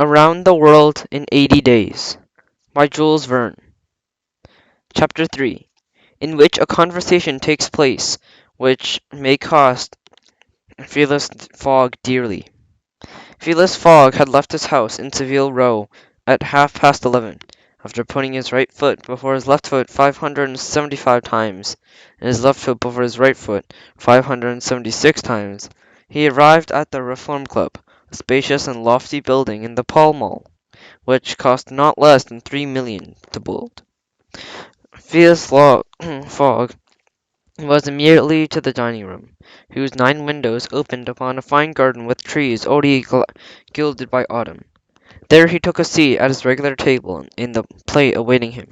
Around the World in 80 Days by Jules Verne. Chapter 3, in which a conversation takes place which may cost Phileas Fogg dearly. Phileas Fogg had left his house in Savile Row at 11:30, after putting his right foot before his left foot 575 times, and his left foot before his right foot 576 times. He arrived at the Reform Club, a spacious and lofty building in the Pall Mall, which cost not less than 3 millions to build. Phileas Fogg was immediately to the dining room, whose 9 windows opened upon a fine garden with trees already gilded by autumn. There he took a seat at his regular table in the plate awaiting him.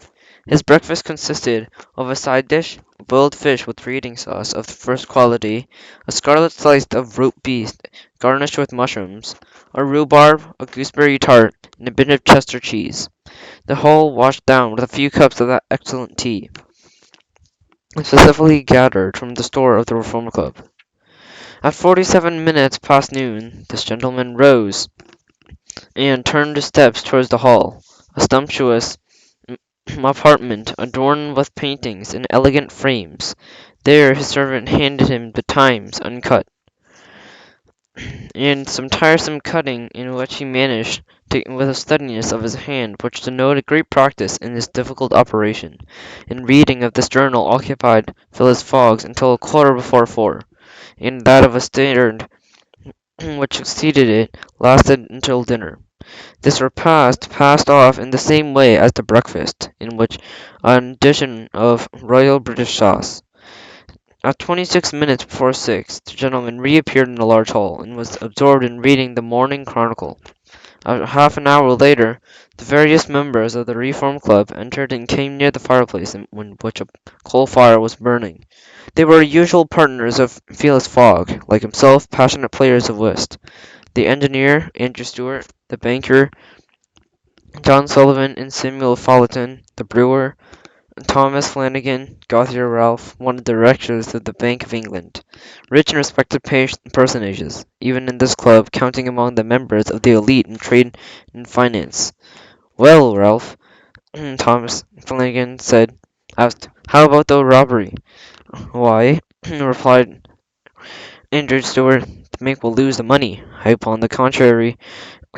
His breakfast consisted of a side dish, boiled fish with reading sauce of the first quality, a scarlet slice of roast beef garnished with mushrooms, a rhubarb, a gooseberry tart, and a bit of Chester cheese, the whole washed down with a few cups of that excellent tea, specially gathered from the store of the Reform Club. At 47 minutes past noon, this gentleman rose and turned his steps towards the hall, a sumptuous apartment adorned with paintings in elegant frames. There his servant handed him the Times uncut, and some tiresome cutting in which he managed with a steadiness of his hand which denoted great practice in this difficult operation. And reading of this journal occupied Phileas Fogg until 4:15, and that of a Standard which succeeded it lasted until dinner. This repast passed off in the same way as the breakfast, in which an addition of Royal British sauce. At 26 minutes before 6, the gentleman reappeared in the large hall, and was absorbed in reading the Morning Chronicle. Half an hour later, the various members of the Reform Club entered and came near the fireplace in which a coal fire was burning. They were usual partners of Phileas Fogg, like himself, passionate players of whist. The engineer, Andrew Stuart; the banker, John Sullivan and Samuel Fullerton; the brewer, Thomas Flanagan; Gauthier Ralph, one of the directors of the Bank of England. Rich and respected personages, even in this club, counting among the members of the elite in trade and finance. "Well, Ralph," Thomas Flanagan asked, "how about the robbery?" "Why," replied Andrew Stuart, "the bank will lose the money." "Upon the contrary,"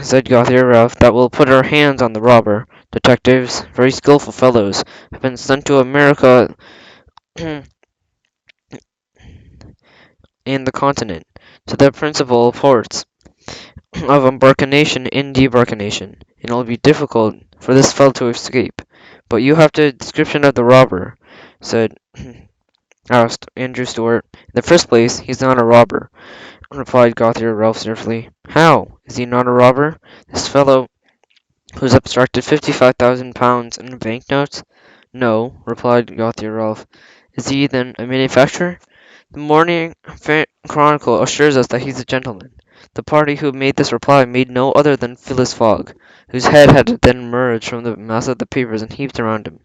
said Gauthier Ralph, "that will put our hands on the robber. Detectives, very skilful fellows, have been sent to America and the Continent, to the principal ports of embarkation and debarkation, and it will be difficult for this fellow to escape." "But you have the description of the robber?" asked Andrew Stuart. "In the first place, he's not a robber," replied Gauthier Ralph cheerfully. "How? Is he not a robber? This fellow who's abstracted £55,000 in banknotes?" "No," replied Gauthier Ralph. "Is he, then, a manufacturer?" "The Morning Chronicle assures us that he's a gentleman." The party who made this reply made no other than Phileas Fogg, whose head had then emerged from the mass of the papers and heaped around him.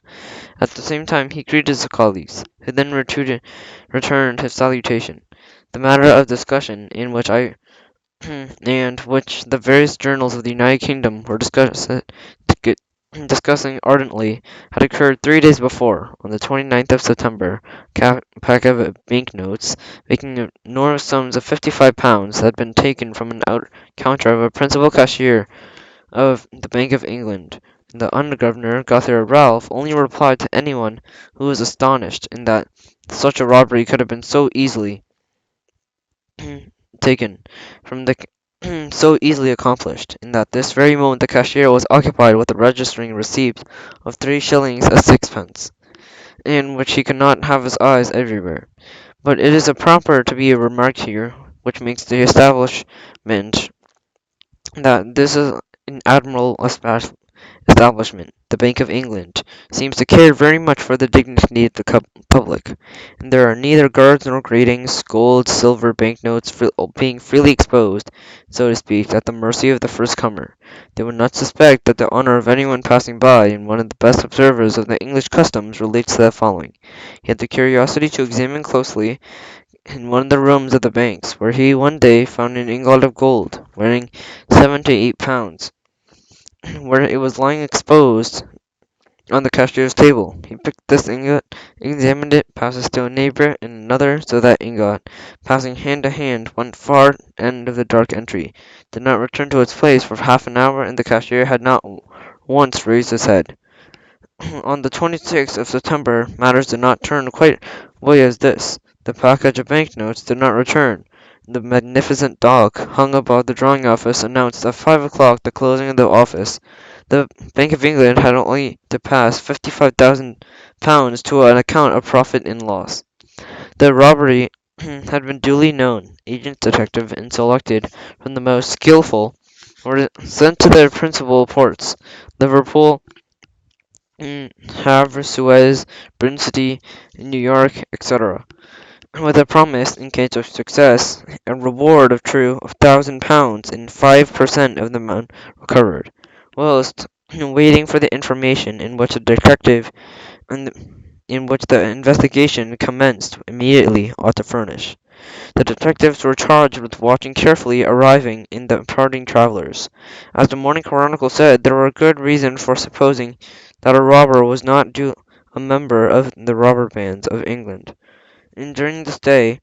At the same time he greeted his colleagues, who then returned his salutation. The matter of discussion, in which and which the various journals of the United Kingdom were discussing ardently, had occurred 3 days before. On the 29th of September, a pack of banknotes, making enormous sums of £55, had been taken from an counter of a principal cashier of the Bank of England. The under-governor, Gauthier Ralph, only replied to anyone who was astonished in that such a robbery could have been so easily taken from the so easily accomplished, in that this very moment the cashier was occupied with registering a receipt of 3 shillings and sixpence, in which he could not have his eyes everywhere. But it is proper to be remarked here, which makes the establishment, that this is an admirable establishment. The Bank of England seems to care very much for the dignity of the public, and there are neither guards nor gratings, gold, silver, banknotes being freely exposed, so to speak, at the mercy of the first comer. They would not suspect that the honour of anyone passing by, and one of the best observers of the English customs relates to the following. He had the curiosity to examine closely in one of the rooms of the banks, where he one day found an ingot of gold, weighing £7 to £8. where it was lying exposed on the cashier's table. He picked this ingot, examined it, passed it to a neighbor, and another, so that ingot, passing hand to hand, went far end of the dark entry, did not return to its place for half an hour, and the cashier had not once raised his head. On the 26th of September, matters did not turn quite away as this. The package of banknotes did not return. The magnificent dog hung above the drawing office announced at 5 o'clock the closing of the office. The Bank of England had only to pass £55,000 to an account of profit and loss. The robbery had been duly known. Agents, detectives, and selected from the most skilful were sent to their principal ports, Liverpool, Havre, Suez, Britain City, New York, etc., with a promise, in case of success, a reward of true of £1,000 and 5% of the amount recovered. Whilst waiting for the information in which the investigation commenced immediately ought to furnish. The detectives were charged with watching carefully arriving in the departing travellers. As the Morning Chronicle said, there were good reasons for supposing that a robber was not a member of the robber bands of England. And during this day,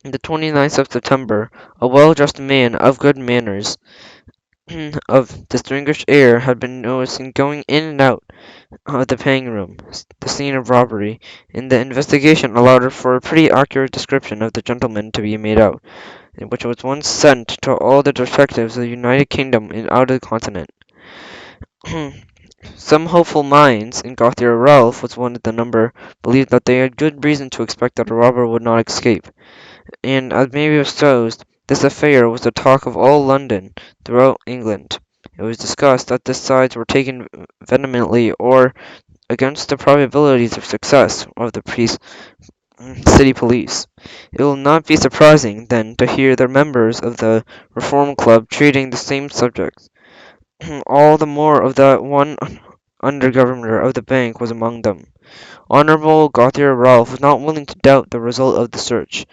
the 29th of September, a well-dressed man of good manners, of distinguished air, had been noticed going in and out of the paying room, the scene of robbery, and the investigation allowed for a pretty accurate description of the gentleman to be made out, which was once sent to all the detectives of the United Kingdom and out of the continent. Some hopeful minds, and Gauthier Ralph was one of the number, believed that they had good reason to expect that the robber would not escape, and, as may be supposed, this affair was the talk of all London throughout England. It was discussed that the sides were taken vehemently or against the probabilities of success of the city police. It will not be surprising, then, to hear the members of the Reform Club treating the same subject. All the more of that one under governor of the bank was among them. Honourable Gauthier Ralph was not willing to doubt the result of the search,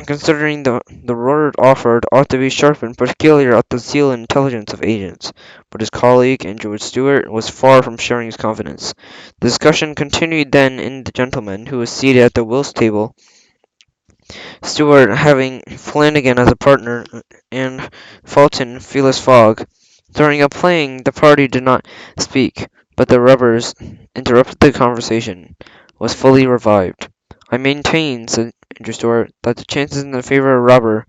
considering the reward offered ought to be sharpened particularly at the zeal and intelligence of agents, but his colleague, George Stewart, was far from sharing his confidence. The discussion continued then in the gentleman who was seated at the whist table, Stewart having Flanagan as a partner, and Fulton Phileas Fogg. During a playing, the party did not speak, but the rubbers interrupted the conversation, was fully revived. I maintain, said Andrew Stuart, that the chances in the favour of a robber,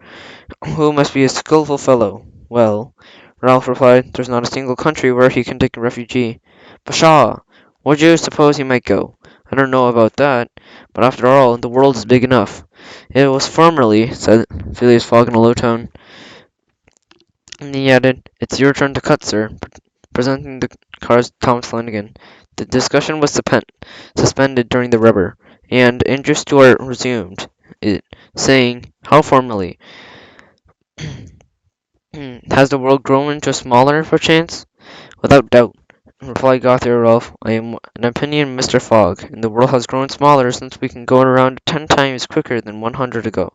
who must be a skilful fellow. Well, Ralph replied, there's not a single country where he can take a refugee. Pshaw! Where do you suppose he might go? I don't know about that, but after all, the world is big enough. It was formerly, said Phileas Fogg in a low tone, and he added, it's your turn to cut, sir, presenting the cards to Thomas Flanagan. The discussion was suspended during the rubber, and Andrew Stuart resumed it, saying, how formally? Has the world grown into smaller, perchance? Without doubt, replied Gauthier Ralph. I am an opinion, Mr. Fogg, and the world has grown smaller since we can go around 10 times quicker than 100 ago,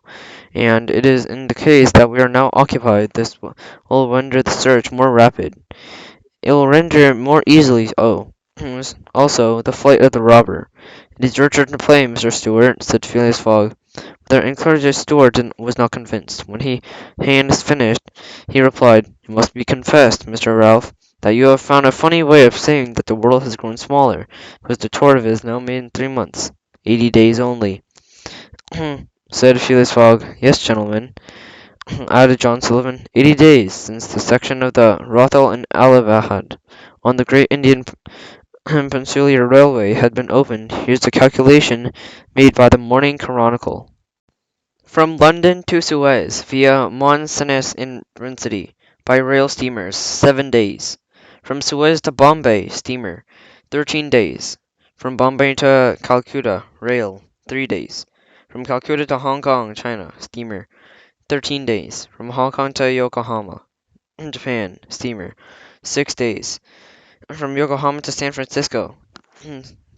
and it is in the case that we are now occupied. This will render the search more rapid. It will render it more easily. Oh, also the flight of the robber. It is your turn to play, Mr. Stewart, said Phileas Fogg. The encouraged Stewart was not convinced. When he had finished, he replied, it must be confessed, Mr. Ralph, that you have found a funny way of saying that the world has grown smaller, because the tour of it is now made in 3 months. 80 days only. Said Phileas Fogg. Yes, gentlemen, added John Sullivan. 80 days since the section of the Rothal and Allahabad on the great Indian Peninsular Railway had been opened. Here's the calculation made by the Morning Chronicle. From London to Suez, via Mons in City, by rail steamers, 7 days. From Suez to Bombay, steamer, 13 days. From Bombay to Calcutta, rail, 3 days. From Calcutta to Hong Kong, China, steamer, 13 days. From Hong Kong to Yokohama, Japan, steamer, 6 days. From Yokohama to San Francisco,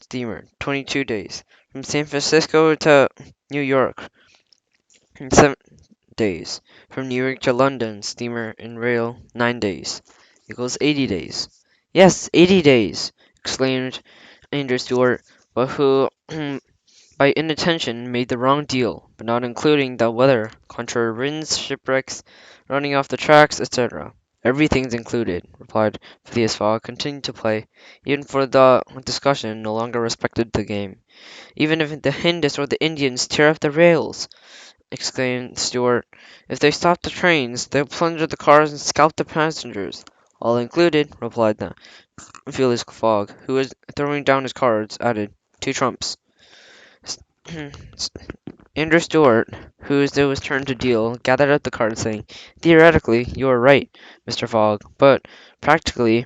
steamer, 22 days. From San Francisco to New York, 7 days. From New York to London, steamer and rail, 9 days. equals 80 days. Yes, 80 days, exclaimed Andrew Stuart, but who, by inattention, made the wrong deal, but not including the weather, contrary winds, shipwrecks, running off the tracks, etc. Everything's included, replied Phileas Fogg, continuing to play, even for the discussion no longer respected the game. Even if the Hindus or the Indians tear up the rails, exclaimed Stuart. If they stop the trains, they'll plunder the cars and scalp the passengers. All included, replied the Phileas Fogg, who was throwing down his cards, added, two trumps. Andrew Stuart, whose it was turn to deal, gathered up the cards, saying, "Theoretically, you are right, Mr. Fogg, but practically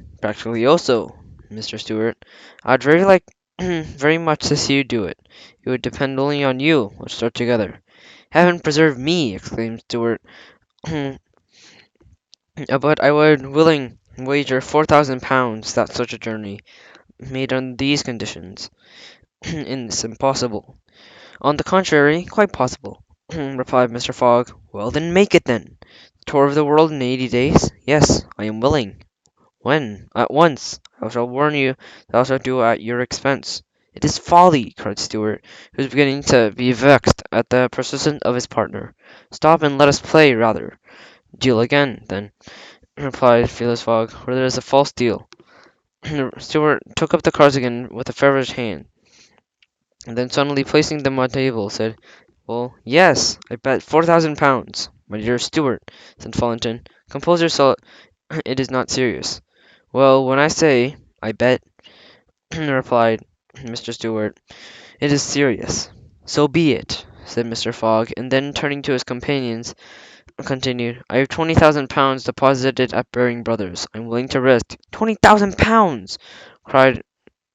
also, Mr. Stuart. I'd very like very much to see you do it. It would depend only on you. Let's start together." "Heaven preserve me!" exclaimed Stuart. "But I would willing wager £4,000 that such a journey, made on these conditions, is impossible." "On the contrary, quite possible," replied Mr. Fogg. "Well, then, make it, then. The tour of the world in 80 days? Yes, I am willing." "When?" "At once. I shall warn you that I shall do it at your expense." "It is folly!" cried Stuart, who was beginning to be vexed at the persistence of his partner. "Stop and let us play, rather." "Deal again, then," replied Phileas Fogg, "or there is a false deal." Stuart took up the cards again with a feverish hand, and then suddenly placing them on the table, said, "Well, yes, I bet £4,000." "My dear Stuart," said Fullerton, "compose yourself. It is not serious." "Well, when I say I bet," replied Mr. Stuart, "it is serious." "So be it," said Mr. Fogg, and then turning to his companions, continued, "I have £20,000 deposited at Baring Brothers. I'm willing to risk—" "£20,000!" cried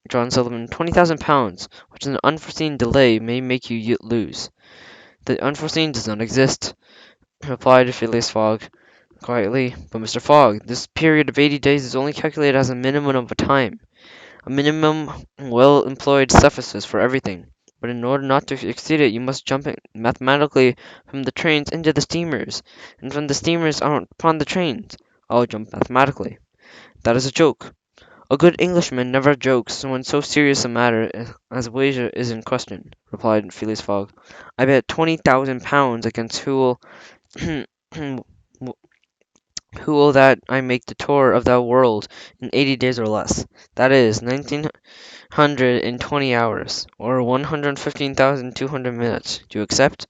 John Sullivan. "£20,000, which an unforeseen delay may make you lose." "The unforeseen does not exist," replied Phileas Fogg quietly. "But, Mr. Fogg, this period of 80 days is only calculated as a minimum of a time. A minimum well employed suffices for everything. But in order not to exceed it, you must jump mathematically from the trains into the steamers, and from the steamers out upon the trains." "I'll jump mathematically." "That is a joke." "A good Englishman never jokes when so serious a matter as wager is in question," replied Phileas Fogg. "I bet £20,000 against who will that I make the tour of the world in 80 days or less. That is, 1920 hours, or 115,200 minutes. Do you accept?"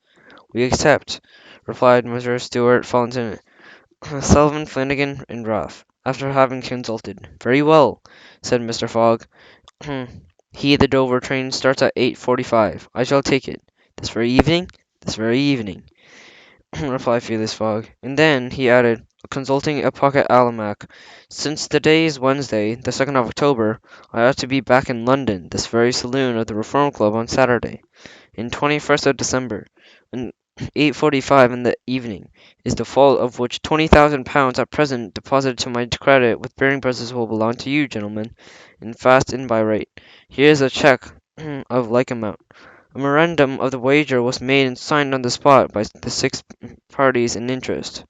"We accept," replied Mr. Stuart, Fullerton, Sullivan, Flanagan, and Ralph, after having consulted. "Very well," said Mr. Fogg. "The Dover train starts at 8:45. I shall take it." "This very evening?" "This very evening," replied Phileas Fogg. And then he added, consulting a pocket almanac, "Since the day is Wednesday, the 2nd of October, I ought to be back in London, this very saloon of the Reform Club, on Saturday, in 21st of December, and 8:45 in the evening, is the fault of which £20,000 at present deposited to my credit with Baring Brothers will belong to you, gentlemen, in fast and by right. Here is a cheque of like amount." A memorandum of the wager was made and signed on the spot by the six parties in interest.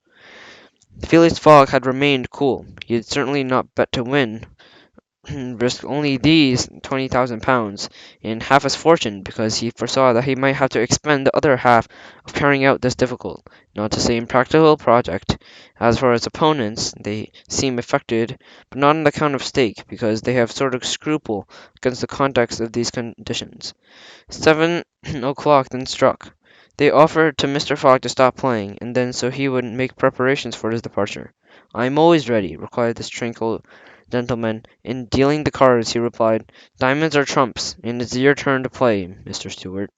Phileas Fogg had remained cool. He had certainly not bet to win, risked only these £20,000, and half his fortune, because he foresaw that he might have to expend the other half of carrying out this difficult, not to say impracticable project. As for his opponents, they seem affected, but not on account of stake, because they have sort of scruple against the conduct of these conditions. 7 o'clock then struck. They offered to Mr. Fogg to stop playing, and then so he would make preparations for his departure. "I am always ready," replied this tranquil gentleman, and dealing the cards, he replied, "Diamonds are trumps, and it's your turn to play, Mr. Stuart."